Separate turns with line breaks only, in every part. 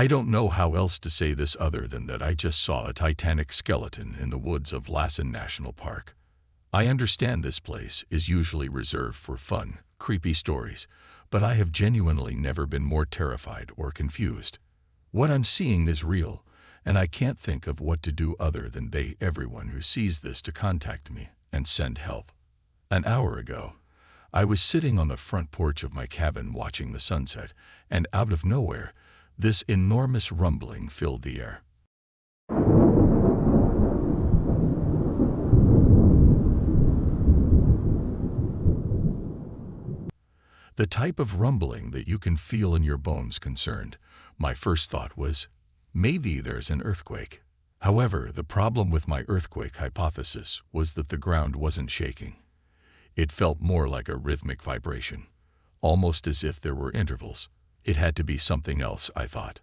I don't know how else to say this other than that I just saw a Titanic skeleton in the woods of Lassen National Park. I understand this place is usually reserved for fun, creepy stories, but I have genuinely never been more terrified or confused. What I'm seeing is real, and I can't think of what to do other than beg everyone who sees this to contact me and send help. An hour ago, I was sitting on the front porch of my cabin watching the sunset, and out of nowhere, this enormous rumbling filled the air. The type of rumbling that you can feel in your bones concerned. My first thought was, maybe there's an earthquake. However, the problem with my earthquake hypothesis was that the ground wasn't shaking. It felt more like a rhythmic vibration, almost as if there were intervals. It had to be something else, I thought.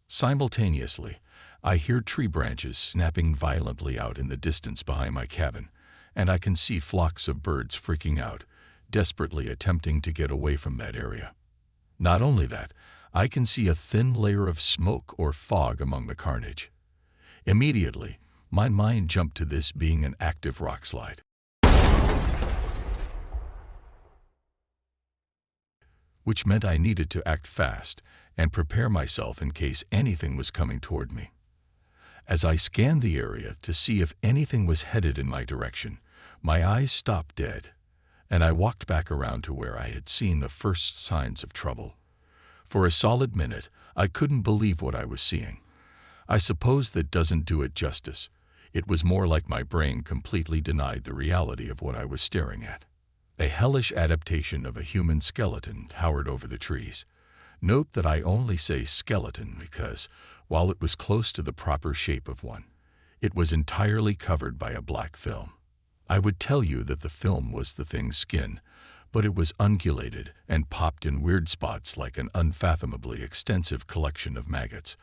Simultaneously, I hear tree branches snapping violently out in the distance behind my cabin, and I can see flocks of birds freaking out, desperately attempting to get away from that area. Not only that, I can see a thin layer of smoke or fog among the carnage. Immediately, my mind jumped to this being an active rockslide, which meant I needed to act fast and prepare myself in case anything was coming toward me. As I scanned the area to see if anything was headed in my direction, my eyes stopped dead, and I walked back around to where I had seen the first signs of trouble. For a solid minute, I couldn't believe what I was seeing. I suppose that doesn't do it justice. It was more like my brain completely denied the reality of what I was staring at. A hellish adaptation of a human skeleton towered over the trees. Note that I only say skeleton because, while it was close to the proper shape of one, it was entirely covered by a black film. I would tell you that the film was the thing's skin, but it was ungulated and popped in weird spots like an unfathomably extensive collection of maggots,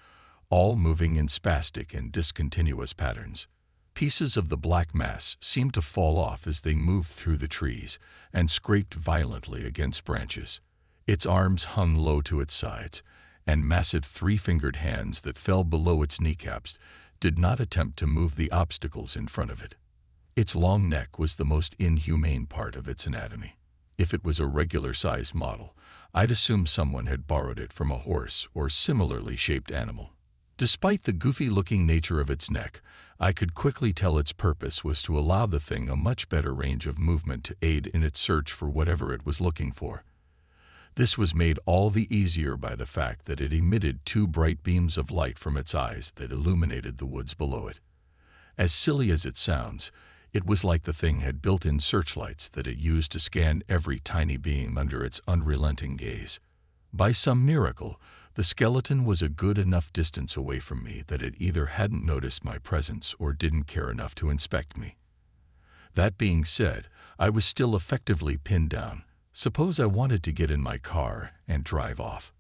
all moving in spastic and discontinuous patterns. Pieces of the black mass seemed to fall off as they moved through the trees and scraped violently against branches. Its arms hung low to its sides, and massive three-fingered hands that fell below its kneecaps did not attempt to move the obstacles in front of it. Its long neck was the most inhumane part of its anatomy. If it was a regular-sized model, I'd assume someone had borrowed it from a horse or similarly shaped animal. Despite the goofy-looking nature of its neck, I could quickly tell its purpose was to allow the thing a much better range of movement to aid in its search for whatever it was looking for. This was made all the easier by the fact that it emitted two bright beams of light from its eyes that illuminated the woods below it. As silly as it sounds, it was like the thing had built-in searchlights that it used to scan every tiny being under its unrelenting gaze. By some miracle, the skeleton was a good enough distance away from me that it either hadn't noticed my presence or didn't care enough to inspect me. That being said, I was still effectively pinned down. Suppose I wanted to get in my car and drive off.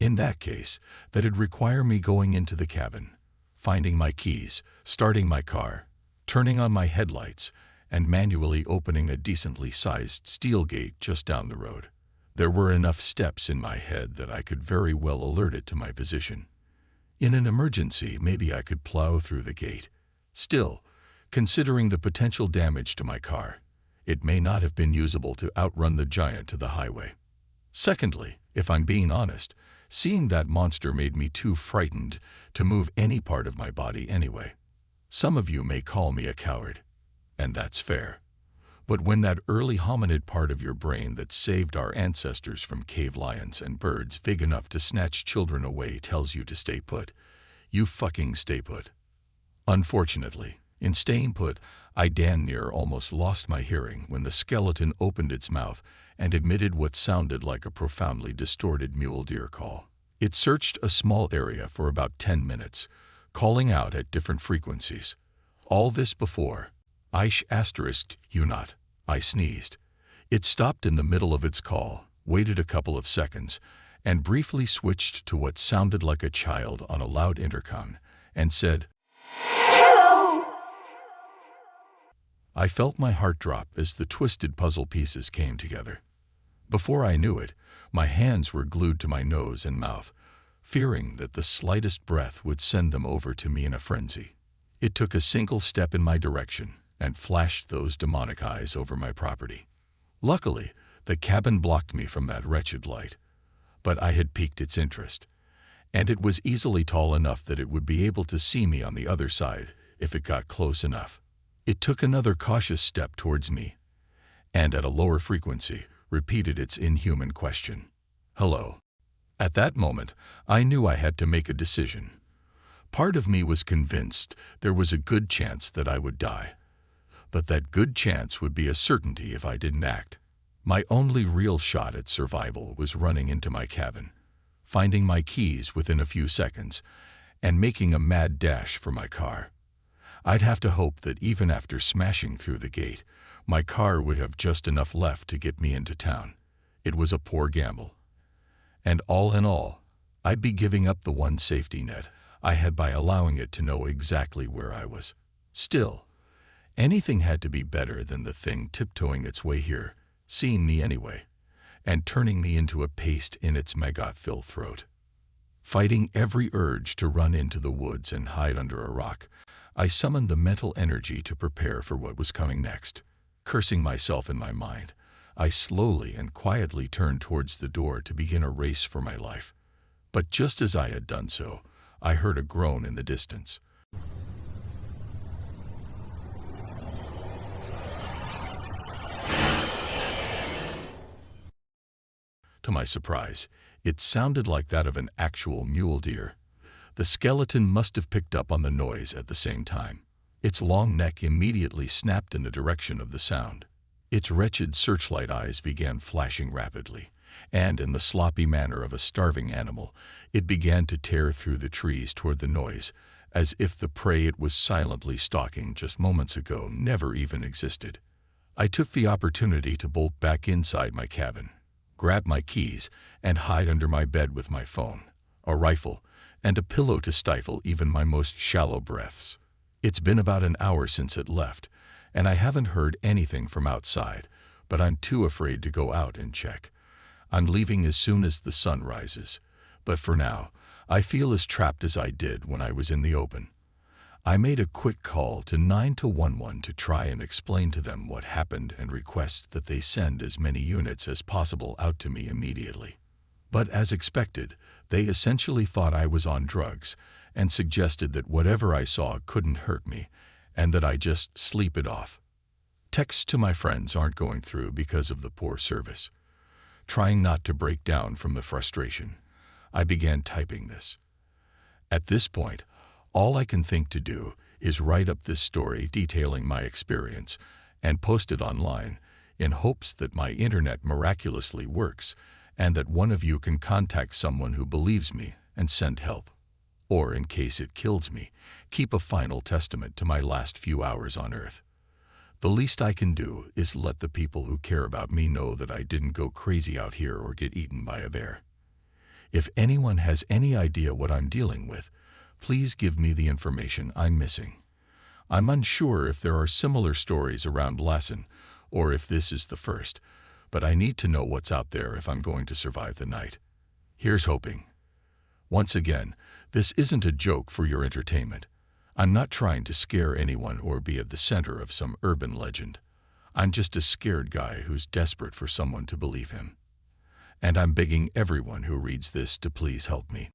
In that case, that'd require me going into the cabin, finding my keys, starting my car, turning on my headlights, and manually opening a decently sized steel gate just down the road. There were enough steps in my head that I could very well alert it to my position. In an emergency, maybe I could plow through the gate. Still, considering the potential damage to my car, it may not have been usable to outrun the giant to the highway. Secondly, if I'm being honest, seeing that monster made me too frightened to move any part of my body anyway. Some of you may call me a coward, and that's fair. But when that early hominid part of your brain that saved our ancestors from cave lions and birds big enough to snatch children away tells you to stay put, you fucking stay put. Unfortunately, in staying put, I damn near almost lost my hearing when the skeleton opened its mouth and emitted what sounded like a profoundly distorted mule deer call. It searched a small area for about 10 minutes, calling out at different frequencies. All this before, I sneezed. It stopped in the middle of its call, waited a couple of seconds, and briefly switched to what sounded like a child on a loud intercom, and said, "Hello!" I felt my heart drop as the twisted puzzle pieces came together. Before I knew it, my hands were glued to my nose and mouth, fearing that the slightest breath would send them over to me in a frenzy. It took a single step in my direction and flashed those demonic eyes over my property. Luckily, the cabin blocked me from that wretched light, but I had piqued its interest, and it was easily tall enough that it would be able to see me on the other side if it got close enough. It took another cautious step towards me, and at a lower frequency, repeated its inhuman question. "Hello." At that moment, I knew I had to make a decision. Part of me was convinced there was a good chance that I would die, but that good chance would be a certainty if I didn't act. My only real shot at survival was running into my cabin, finding my keys within a few seconds, and making a mad dash for my car. I'd have to hope that even after smashing through the gate, my car would have just enough left to get me into town. It was a poor gamble. And all in all, I'd be giving up the one safety net I had by allowing it to know exactly where I was. Still, anything had to be better than the thing tiptoeing its way here, seeing me anyway, and turning me into a paste in its maggot-filled throat. Fighting every urge to run into the woods and hide under a rock, I summoned the mental energy to prepare for what was coming next. Cursing myself in my mind, I slowly and quietly turned towards the door to begin a race for my life. But just as I had done so, I heard a groan in the distance. To my surprise, it sounded like that of an actual mule deer. The skeleton must have picked up on the noise at the same time. Its long neck immediately snapped in the direction of the sound. Its wretched searchlight eyes began flashing rapidly, and in the sloppy manner of a starving animal, it began to tear through the trees toward the noise, as if the prey it was silently stalking just moments ago never even existed. I took the opportunity to bolt back inside my cabin, grab my keys, and hide under my bed with my phone, a rifle, and a pillow to stifle even my most shallow breaths. It's been about an hour since it left, and I haven't heard anything from outside, but I'm too afraid to go out and check. I'm leaving as soon as the sun rises, but for now, I feel as trapped as I did when I was in the open. I made a quick call to 911 to try and explain to them what happened and request that they send as many units as possible out to me immediately. But as expected, they essentially thought I was on drugs and suggested that whatever I saw couldn't hurt me and that I just sleep it off. Texts to my friends aren't going through because of the poor service. Trying not to break down from the frustration, I began typing this. At this point, all I can think to do is write up this story detailing my experience and post it online in hopes that my internet miraculously works and that one of you can contact someone who believes me and send help. Or, in case it kills me, keep a final testament to my last few hours on Earth. The least I can do is let the people who care about me know that I didn't go crazy out here or get eaten by a bear. If anyone has any idea what I'm dealing with, please give me the information I'm missing. I'm unsure if there are similar stories around Lassen or if this is the first, but I need to know what's out there if I'm going to survive the night. Here's hoping. Once again, this isn't a joke for your entertainment. I'm not trying to scare anyone or be at the center of some urban legend. I'm just a scared guy who's desperate for someone to believe him. And I'm begging everyone who reads this to please help me.